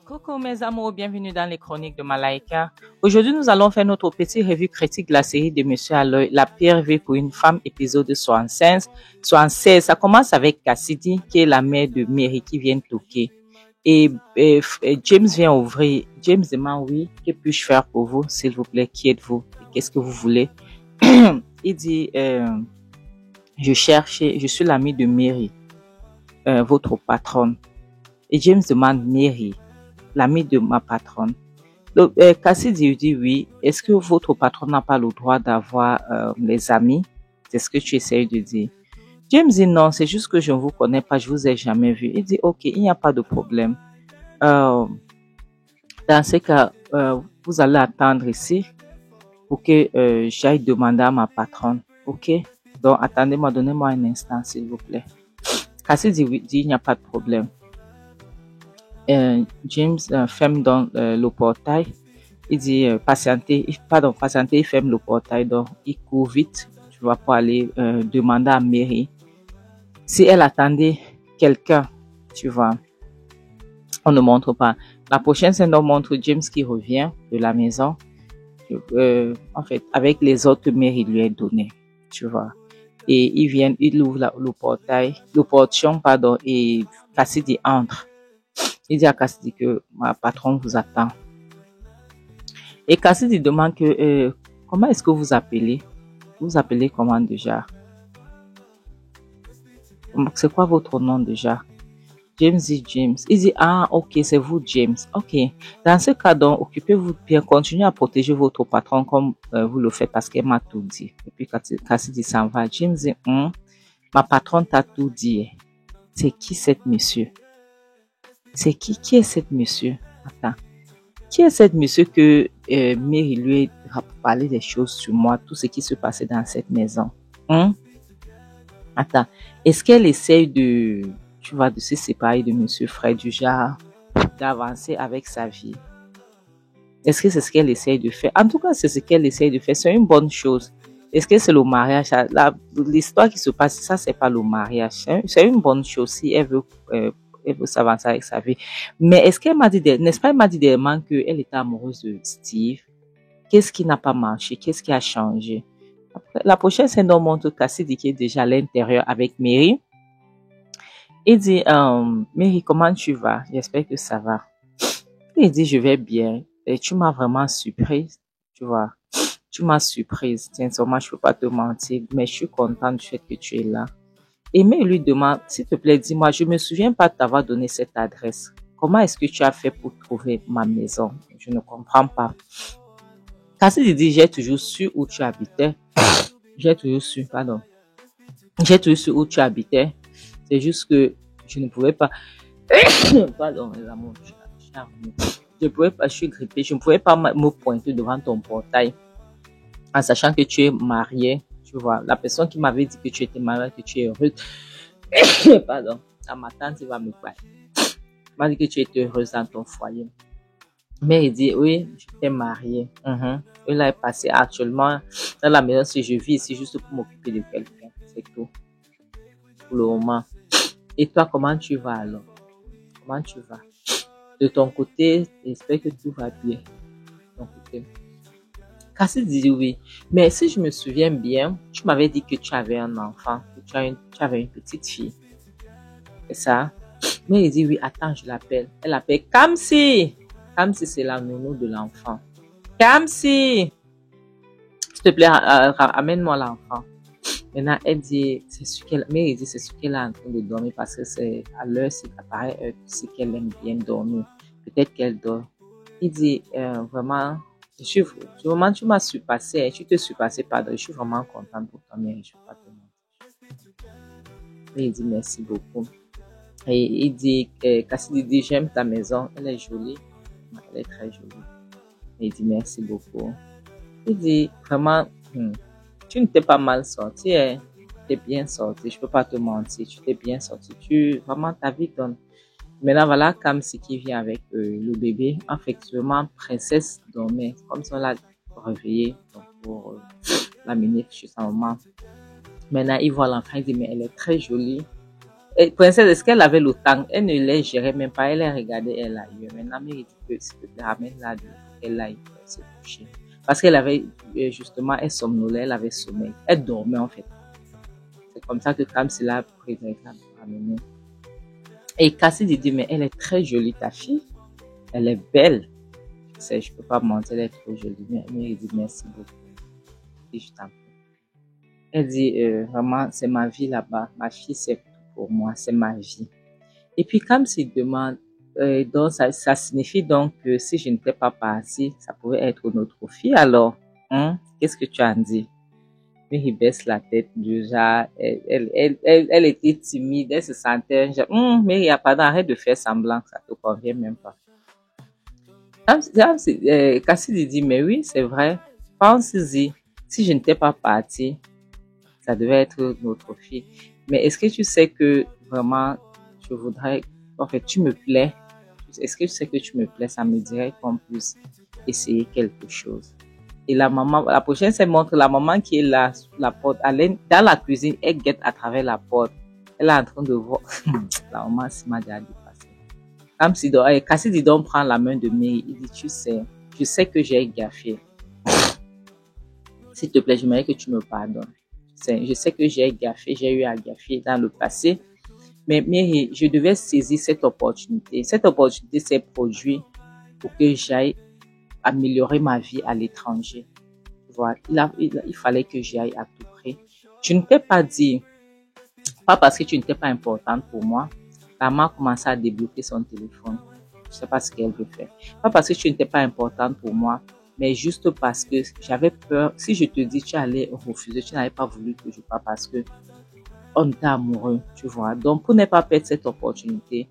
Coucou mes amours, bienvenue dans les chroniques de Malaika. Aujourd'hui, nous allons faire notre petite revue critique de la série de Monsieur à l'œil, La pire vie pour une femme, épisode 76. Ça commence avec Cassidy, qui est la mère de Mary, qui vient toquer. Et James vient ouvrir. James demande, oui, que puis-je faire pour vous, s'il vous plaît, qui êtes-vous, qu'est-ce que vous voulez? Il dit, je suis l'ami de Mary, votre patronne. Et James demande, Mary, l'ami de ma patronne. Donc, Cassidy dit oui. Est-ce que votre patron n'a pas le droit d'avoir les amis? C'est ce que tu essayes de dire. James dit non, c'est juste que je ne vous connais pas, je vous ai jamais vu. Il dit ok, il n'y a pas de problème. Dans ce cas, vous allez attendre ici pour que j'aille demander à ma patronne. Ok? Donc, attendez-moi, donnez-moi un instant, s'il vous plaît. Cassidy dit il n'y a pas de problème. James ferme dans le portail. Il dit patientez, il ferme le portail, donc il court vite, tu vois, pour aller demander à Mary si elle attendait quelqu'un, tu vois. On ne montre pas. La prochaine scène, on montre James qui revient de la maison. En fait, avec les autres Mary lui est donné, tu vois. Et il ouvre le portail, le portion, pardon, et Cassidy entre. Il dit à Cassidy que ma patronne vous attend. Et Cassidy demande que comment est-ce que vous appelez? Vous appelez comment déjà? C'est quoi votre nom déjà? James dit James. Il dit ah ok, c'est vous James. Ok. Dans ce cas donc, occupez-vous bien, continuez à protéger votre patron comme vous le faites parce qu'elle m'a tout dit. Et puis Cassidy s'en va. James dit ma patronne t'a tout dit. C'est qui cette monsieur? C'est qui est cette monsieur? Attends. Qui est cette monsieur que Mary lui a parlé des choses sur moi, tout ce qui se passait dans cette maison? Attends, est-ce qu'elle essaye de se séparer de monsieur Fred, du genre d'avancer avec sa vie? Est-ce que c'est ce qu'elle essaye de faire? En tout cas, c'est ce qu'elle essaye de faire. C'est une bonne chose. Est-ce que c'est le mariage? L'histoire qui se passe, ça, c'est pas le mariage. C'est une bonne chose si elle veut s'avancer avec sa vie. Mais est-ce qu'elle m'a dit, n'est-ce pas, elle m'a dit dernièrement qu'elle était amoureuse de Steve? Qu'est-ce qui n'a pas marché? Qu'est-ce qui a changé? Après, la prochaine scène, on montre Cassidy qui est déjà à l'intérieur avec Mary. Il dit, Mary, comment tu vas? J'espère que ça va. Il dit, je vais bien. Et tu m'as vraiment surprise, tu vois. Tu m'as surprise. Sincèrement, je peux pas te mentir, mais je suis contente du fait que tu es là. Et Mary lui demande, s'il te plaît, dis-moi, je me souviens pas de t'avoir donné cette adresse. Comment est-ce que tu as fait pour trouver ma maison? Je ne comprends pas. Cassidy dit, j'ai toujours su où tu habitais. J'ai toujours su où tu habitais. C'est juste que je ne pouvais pas. Pardon, les amours, je pouvais pas, je suis grippée. Je ne pouvais pas me pointer devant ton portail en sachant que tu es mariée. Tu vois, la personne qui m'avait dit que tu étais mariée, que tu es heureuse. Pardon, ma tante va me parler. M'a dit que tu étais heureuse dans ton foyer. Mais il dit, oui, j'étais mariée. Et là, est passé actuellement dans la maison. Si je vis ici juste pour m'occuper de quelqu'un, c'est tout. Pour le moment. Et toi, comment tu vas alors? Comment tu vas? De ton côté, j'espère que tout va bien. De ton côté. Cassidy dit oui. Mais si je me souviens bien, tu m'avais dit que tu avais un enfant, que tu avais une petite fille. C'est ça? Mais il dit oui, attends, je l'appelle. Elle appelle Kamsi. Kamsi, c'est la nounou de l'enfant. Kamsi! S'il te plaît, amène-moi l'enfant. Maintenant, elle dit, c'est sûr qu'elle est en train de dormir parce que c'est à l'heure, c'est apparaît, c'est qu'elle aime bien dormir. Peut-être qu'elle dort. Il dit, vraiment, vraiment, tu m'as surpassé, tu te surpassé, pardon, je suis vraiment contente pour toi, mais je ne vais pas te mentir. Et il dit, merci beaucoup. Et il dit, Cassidy dit, j'aime ta maison, elle est jolie. Elle est très jolie. Et il dit, merci beaucoup. Il dit, vraiment, tu ne t'es pas mal sorti, hein. Tu t'es bien sorti, je peux pas te mentir, tu t'es bien sorti, vraiment, ta vie donne. Maintenant, voilà, Kamsi qui vient avec le bébé. Effectivement, princesse dormait, comme si on l'a réveillée pour l'amener chez sa maman. Maintenant, il voit l'enfant, il dit, mais elle est très jolie. Princesse, est-ce qu'elle avait le temps? Elle ne les gérait même pas. Elle les regardait, elle a eu. Maintenant, Mary dit que s'il te plaît, ramène-la de elle aille se coucher. Parce qu'elle avait, justement, elle somnolait, elle avait sommeil. Elle dormait, en fait. C'est comme ça que Kamsi l'a pris avec la ramener. Et Cassidy dit, mais elle est très jolie, ta fille. Elle est belle. Je sais, je peux pas mentir, elle est trop jolie. Mais Mary dit, merci beaucoup. Et je t'en prie. Elle dit, vraiment, c'est ma vie là-bas. Ma fille, c'est tout pour moi, c'est ma vie. Et puis, comme s'il demande, donc ça signifie donc que si je n'étais pas partie, ça pouvait être notre fille. Alors, hein, qu'est-ce que tu en dis? Mais il baisse la tête déjà. Elle était timide, elle se sentait, mais il y a pas d'arrêt de faire semblant, ça te convient même pas. Cassidy dit, mais oui, c'est vrai. Pense-y, si je n'étais pas partie, ça devait être notre fille. Mais est-ce que tu sais que vraiment, je voudrais, en fait, tu me plais. Est-ce que tu sais que tu me plais? Ça me dirait qu'on puisse essayer quelque chose. Et la maman, la prochaine scène montre la maman qui est là, sous la porte, dans la cuisine, elle guette à travers la porte. Elle est en train de voir. La maman s'est déjà dépassée. Comme si Cassidy donc prend la main de Mary. Il dit, tu sais, je sais que j'ai gaffé. S'il te plaît, j'aimerais que tu me pardonnes. Je sais que j'ai gaffé, j'ai eu à gaffer dans le passé. Mais Mary, je devais saisir cette opportunité. Cette opportunité s'est produite pour que j'aille améliorer ma vie à l'étranger. Voilà. Il fallait que j'y aille à tout prix. Je ne t'ai pas dit, pas parce que tu n'étais pas importante pour moi, la maman a commencé à débloquer son téléphone. Je ne sais pas ce qu'elle veut faire. Pas parce que tu n'étais pas importante pour moi, mais juste parce que j'avais peur. Si je te dis tu allais refuser, tu n'avais pas voulu que je parte parce que on était amoureux, tu vois. Donc, pour ne pas perdre cette opportunité,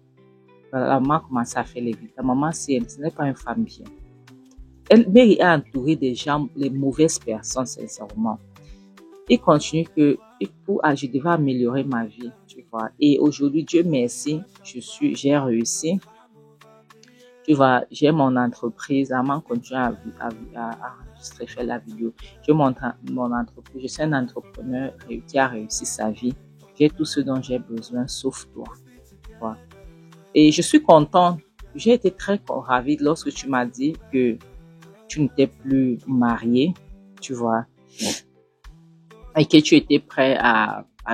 la maman a commencé à faire les vies. La maman, ce n'est pas une femme bien. Mary est entourée des gens, les mauvaises personnes, sincèrement. Il continue que je devais améliorer ma vie, tu vois. Et aujourd'hui, Dieu merci, j'ai réussi. Tu vois, j'ai mon entreprise, maman continue à enregistrer, faire la vidéo. J'ai mon entreprise, je suis un entrepreneur qui a réussi sa vie. J'ai tout ce dont j'ai besoin, sauf toi. Voilà. Et je suis contente. J'ai été très ravie lorsque tu m'as dit que tu n'étais plus mariée, tu vois, et que tu étais prêt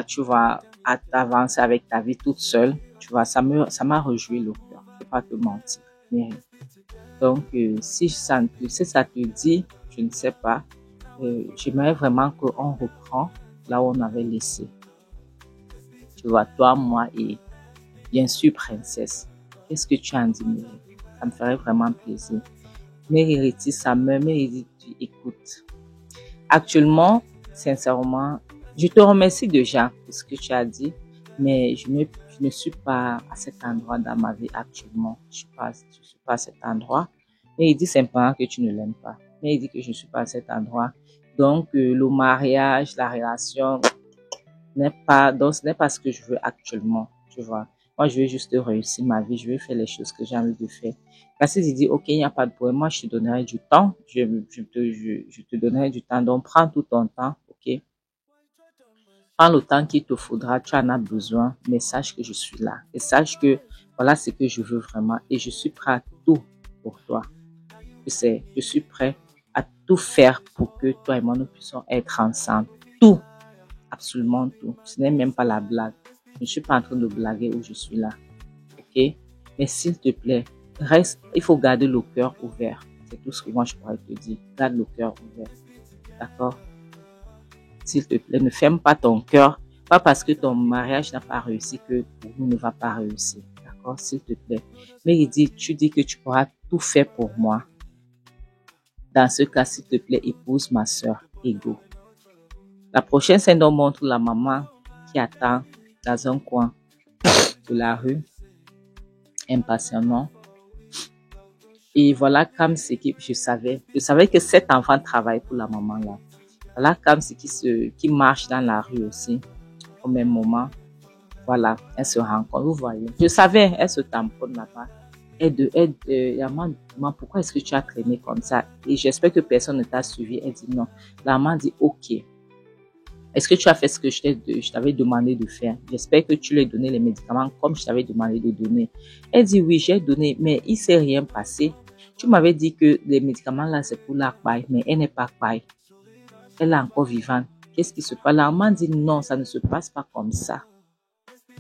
tu vois, à t'avancer avec ta vie toute seule. Tu vois, ça m'a rejoui le cœur. Je ne vais pas te mentir. Donc, si ça te dit, je ne sais pas, j'aimerais vraiment qu'on reprend là où on avait laissé. Tu vois, toi, moi et bien sûr, princesse. Qu'est-ce que tu en dis, Mary? Ça me ferait vraiment plaisir. Mary retire sa main, Mary dit, écoute, actuellement, sincèrement, je te remercie déjà pour ce que tu as dit, mais je ne suis pas à cet endroit dans ma vie actuellement. Je suis pas à cet endroit. Mais il dit simplement que tu ne l'aimes pas. Mais il dit que je ne suis pas à cet endroit. Donc, le mariage, la relation ce n'est pas ce que je veux actuellement, tu vois. Moi, je veux juste réussir ma vie. Je veux faire les choses que j'ai envie de faire. Parce qu'il dit, OK, il n'y a pas de problème. Moi, je te donnerai du temps. Je te donnerai du temps. Donc, prends tout ton temps, OK? Prends le temps qu'il te faudra. Tu en as besoin. Mais sache que je suis là. Et sache que voilà ce que je veux vraiment. Et je suis prêt à tout pour toi. Je suis prêt à tout faire pour que toi et moi, nous puissions être ensemble. Tout. Absolument tout. Ce n'est même pas la blague. Je ne suis pas en train de blaguer où je suis là. OK? Mais s'il te plaît, reste. Il faut garder le cœur ouvert. C'est tout ce que moi je pourrais te dire. Garde le cœur ouvert. D'accord? S'il te plaît, ne ferme pas ton cœur. Pas parce que ton mariage n'a pas réussi que pour nous ne va pas réussir. D'accord? S'il te plaît. Mais tu dis que tu pourras tout faire pour moi. Dans ce cas, s'il te plaît, épouse ma soeur, Ego. La prochaine scène montre la maman qui attend dans un coin de la rue, impatiemment. Et voilà comme ce que je savais. Je savais que cet enfant travaille pour la maman là. Voilà comme ce qui marche dans la rue aussi. Au même moment, voilà, elle se rencontre. Vous voyez. Je savais, elle se tamponne là-bas. La maman, pourquoi est-ce que tu as traîné comme ça? Et j'espère que personne ne t'a suivi. Elle dit non. La maman dit ok. Est-ce que tu as fait ce que je t'avais demandé de faire? J'espère que tu lui as donné les médicaments comme je t'avais demandé de donner. Elle dit oui, j'ai donné, mais il ne s'est rien passé. Tu m'avais dit que les médicaments là, c'est pour la paille, mais elle n'est pas paille. Elle est encore vivante. Qu'est-ce qui se passe? La maman dit non, ça ne se passe pas comme ça.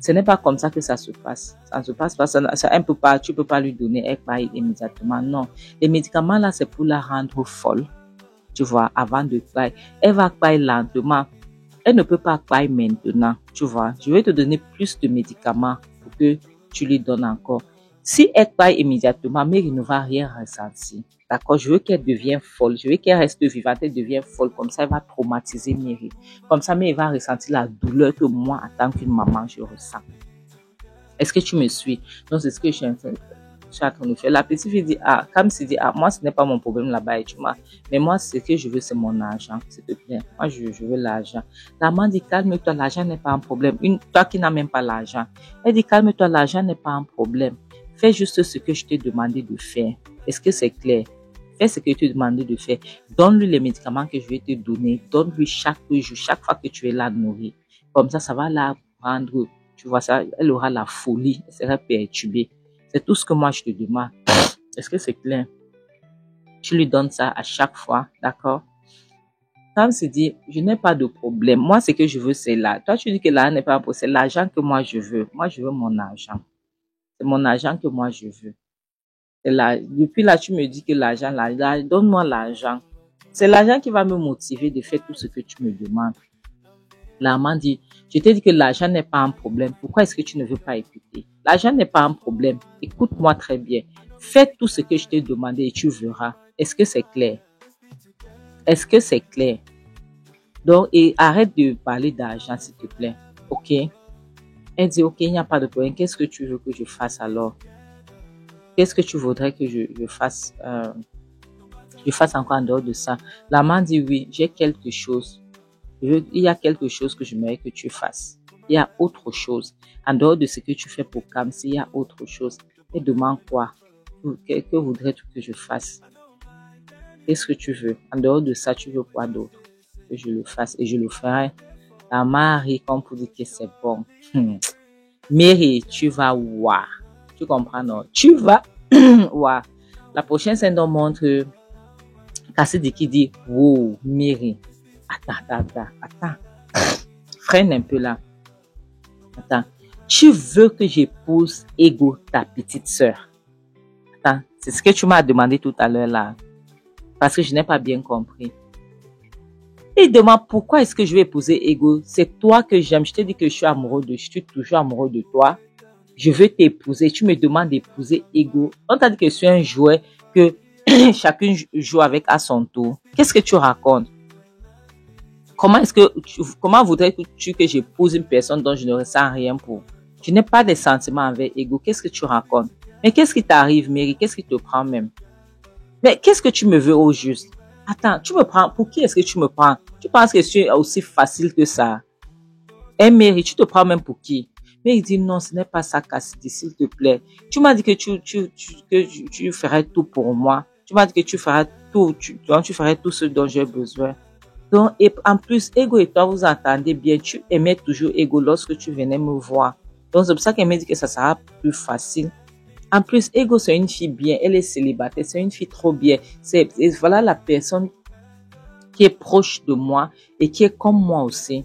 Ce n'est pas comme ça que ça se passe. Ça ne se passe pas. Tu peux pas lui donner, elle paille immédiatement. Non. Les médicaments là, c'est pour la rendre folle. Tu vois, avant de pailler. Elle va pailler lentement. Elle ne peut pas pailler maintenant, tu vois. Je vais te donner plus de médicaments pour que tu lui donnes encore. Si elle paille immédiatement, Mary ne va rien ressentir. D'accord? Je veux qu'elle devienne folle. Je veux qu'elle reste vivante, elle devienne folle. Comme ça, elle va traumatiser Mary. Comme ça, Mary va ressentir la douleur que moi, en tant qu'une maman, je ressens. Est-ce que tu me suis? Donc, c'est ce que je suis en train de faire. La petite fille dit, comme si dit, moi, ce n'est pas mon problème là-bas, et tu vois. Mais moi, ce que je veux, c'est mon argent, s'il te plaît. Moi, je veux l'argent. La maman dit, calme-toi, l'argent n'est pas un problème. Toi qui n'as même pas l'argent. Elle dit, calme-toi, l'argent n'est pas un problème. Fais juste ce que je t'ai demandé de faire. Est-ce que c'est clair? Fais ce que je t'ai demandé de faire. Donne-lui les médicaments que je vais te donner. Donne-lui chaque jour, chaque fois que tu es là nourrir. Comme ça va la rendre, tu vois ça, elle aura la folie, elle sera perturbée. C'est tout ce que moi je te demande. Est-ce que c'est clair? Tu lui donnes ça à chaque fois, d'accord? Sam se dit, je n'ai pas de problème. Moi, ce que je veux, c'est là. Toi, tu dis que là n'est pas un problème. C'est l'argent que moi je veux. Moi, je veux mon argent. C'est mon argent que moi je veux. Là, depuis là, tu me dis que l'argent, là, donne-moi l'argent. C'est l'argent qui va me motiver de faire tout ce que tu me demandes. La maman dit, je t'ai dit que l'argent n'est pas un problème. Pourquoi est-ce que tu ne veux pas écouter? L'argent n'est pas un problème. Écoute-moi très bien. Fais tout ce que je t'ai demandé et tu verras. Est-ce que c'est clair? Est-ce que c'est clair? Donc, et arrête de parler d'argent, s'il te plaît. Ok? Elle dit, ok, il n'y a pas de problème. Qu'est-ce que tu veux que je fasse alors? Qu'est-ce que tu voudrais que je fasse? Je fasse encore en dehors de ça. La maman dit, oui, j'ai quelque chose. Il y a quelque chose que j'aimerais que tu fasses. Il y a autre chose. En dehors de ce que tu fais pour Kamsi, il y a autre chose. Elle demande quoi? Que voudrais-tu que je fasse? Qu'est-ce que tu veux? En dehors de ça, tu veux quoi d'autre? Que je le fasse et je le ferai. La Marie, comme pour dire que c'est bon. Mary, tu vas voir. Tu comprends, non? Tu vas voir. La prochaine scène nous montre Cassidy qui dit, wow, Mary. Attends. Freine un peu là. Attends. Tu veux que j'épouse Ego, ta petite sœur? Attends, c'est ce que tu m'as demandé tout à l'heure là. Parce que je n'ai pas bien compris. Il demande pourquoi est-ce que je vais épouser Ego? C'est toi que j'aime. Je t'ai dit que je suis toujours amoureux de toi. Je veux t'épouser. Tu me demandes d'épouser Ego. On t'a dit que je suis un jouet que chacun joue avec à son tour. Qu'est-ce que tu racontes? Comment voudrais-tu que j'épouse une personne dont je ne ressens rien pour? Tu n'ai pas de sentiments envers Ego. Qu'est-ce que tu racontes? Mais qu'est-ce qui t'arrive, Mary? Qu'est-ce qui te prend même? Mais qu'est-ce que tu me veux au juste? Attends, tu me prends, pour qui est-ce que tu me prends? Tu penses que je suis aussi facile que ça? Eh, Mary, tu te prends même pour qui? Mais il dit non, ce n'est pas ça, Cassidy, s'il te plaît. Tu m'as dit que tu ferais tout pour moi. Tu m'as dit que tu ferais tout, tu ferais tout ce dont j'ai besoin. Donc, et en plus, Ego et toi, vous entendez bien, tu aimais toujours Ego lorsque tu venais me voir. Donc, c'est pour ça qu'elle m'a dit que ça sera plus facile. En plus, Ego, c'est une fille bien, elle est célibataire, c'est une fille trop bien. Voilà la personne qui est proche de moi et qui est comme moi aussi.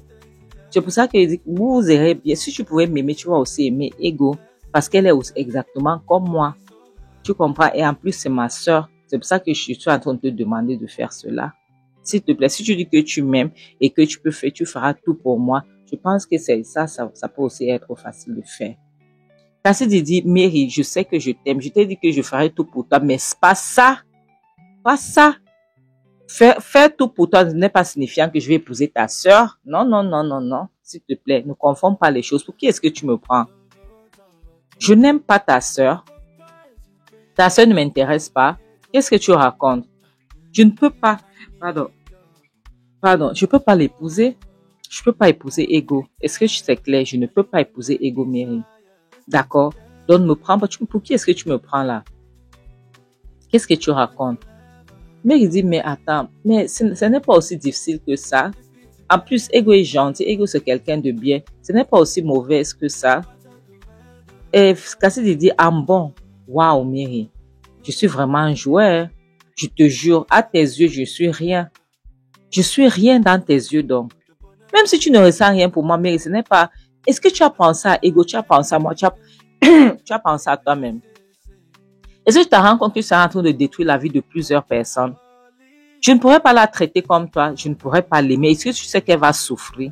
C'est pour ça qu'elle dit, vous irez bien. Si tu pouvais m'aimer, tu vas aussi aimer Ego parce qu'elle est aussi exactement comme moi. Tu comprends? Et en plus, c'est ma sœur. C'est pour ça que je suis en train de te demander de faire cela. S'il te plaît, si tu dis que tu m'aimes et que tu feras tout pour moi, je pense que c'est ça peut aussi être facile de faire. Cassidy dit, Mary, je sais que je t'aime, je t'ai dit que je ferai tout pour toi, mais c'est pas ça. Pas ça. Faire tout pour toi n'est pas signifiant que je vais épouser ta sœur. Non. S'il te plaît, ne confonds pas les choses. Pour qui est-ce que tu me prends? Je n'aime pas ta sœur. Ta sœur ne m'intéresse pas. Qu'est-ce que tu racontes? Je ne peux pas. Pardon, je peux pas l'épouser. Je peux pas épouser Ego. Est-ce que c'est clair? Je ne peux pas épouser Ego, Mary. D'accord? Donc, me prends pas. Pour qui est-ce que tu me prends là? Qu'est-ce que tu racontes? Mais il dit, mais attends, mais ce n'est pas aussi difficile que ça. En plus, Ego est gentil. Ego, c'est quelqu'un de bien. Ce n'est pas aussi mauvaise que ça. Et Cassidy dit, ah bon, waouh, Mary, je suis vraiment un joueur. Je te jure, à tes yeux, je suis rien. Je suis rien dans tes yeux, donc. Même si tu ne ressens rien pour moi, Mary, ce n'est pas... Est-ce que tu as pensé à Ego? Tu as pensé à moi? Tu as pensé à toi-même? Est-ce que tu te rends compte que tu es en train de détruire la vie de plusieurs personnes? Je ne pourrais pas la traiter comme toi. Je ne pourrais pas l'aimer. Est-ce que tu sais qu'elle va souffrir?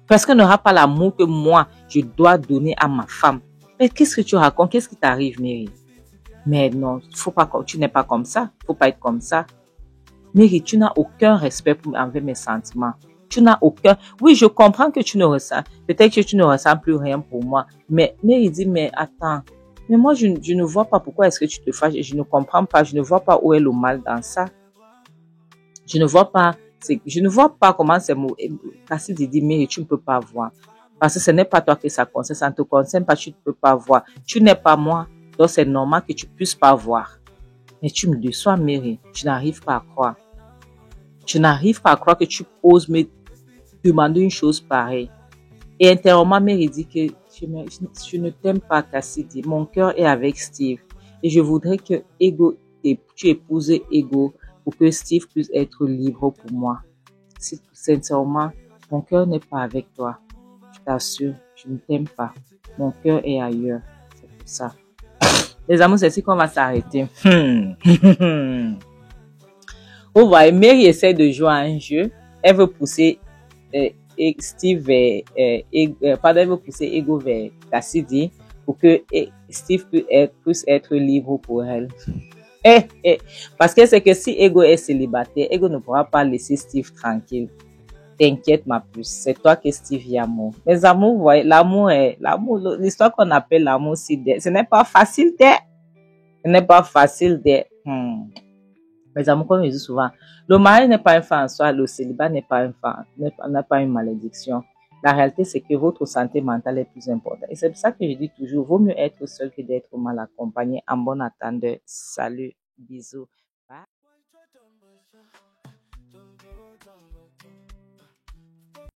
Parce qu'elle n'aura pas l'amour que moi, je dois donner à ma femme. Mais qu'est-ce que tu racontes? Qu'est-ce qui t'arrive, Mary? Mais non, faut pas, tu n'es pas comme ça. Faut pas être comme ça. Mary, tu n'as aucun respect envers mes sentiments. Tu n'as aucun... Oui, je comprends que tu ne ressens... Peut-être que tu ne ressens plus rien pour moi. Mais Mary dit, mais attends. Mais moi, je ne vois pas pourquoi est-ce que tu te fâches. Je ne comprends pas. Je ne vois pas où est le mal dans ça. Je ne vois pas comment c'est mon... Cassidy dit, Mary, tu ne peux pas voir. Parce que ce n'est pas toi que ça concerne. Ça ne te concerne pas, tu ne peux pas voir. Tu n'es pas moi. Donc, c'est normal que tu ne puisses pas voir. Mais tu me déçois, Mary. Je n'arrive pas à croire. Je n'arrive pas à croire que tu oses me demander une chose pareille. Et intérieurement, Mary dit que je ne t'aime pas, Cassidy. Mon cœur est avec Steve. Et je voudrais que tu épouses Ego pour que Steve puisse être libre pour moi. Sincèrement, mon cœur n'est pas avec toi. Je t'assure, je ne t'aime pas. Mon cœur est ailleurs. C'est pour ça. Les amours, c'est ici qu'on va s'arrêter. Vous voyez, Mary essaie de jouer à un jeu. Elle veut pousser Steve vers... pardon, elle veut pousser Ego vers Cassidy pour que Steve puisse être libre pour elle. Parce qu'elle sait que si Ego est célibataire, Ego ne pourra pas laisser Steve tranquille. T'inquiète ma puce, c'est toi que Steve y amour. Mes amours, vous voyez, l'amour, l'histoire qu'on appelle l'amour, ce n'est pas facile d'être. Ce n'est pas facile d'être. Mes amours, comme je dis souvent, le mari n'est pas un fin en soi, le célibat n'est pas n'a pas une malédiction. La réalité, c'est que votre santé mentale est plus importante. Et c'est pour ça que je dis toujours, vaut mieux être seul que d'être mal accompagné. En bon attendant, salut, bisous. Bye.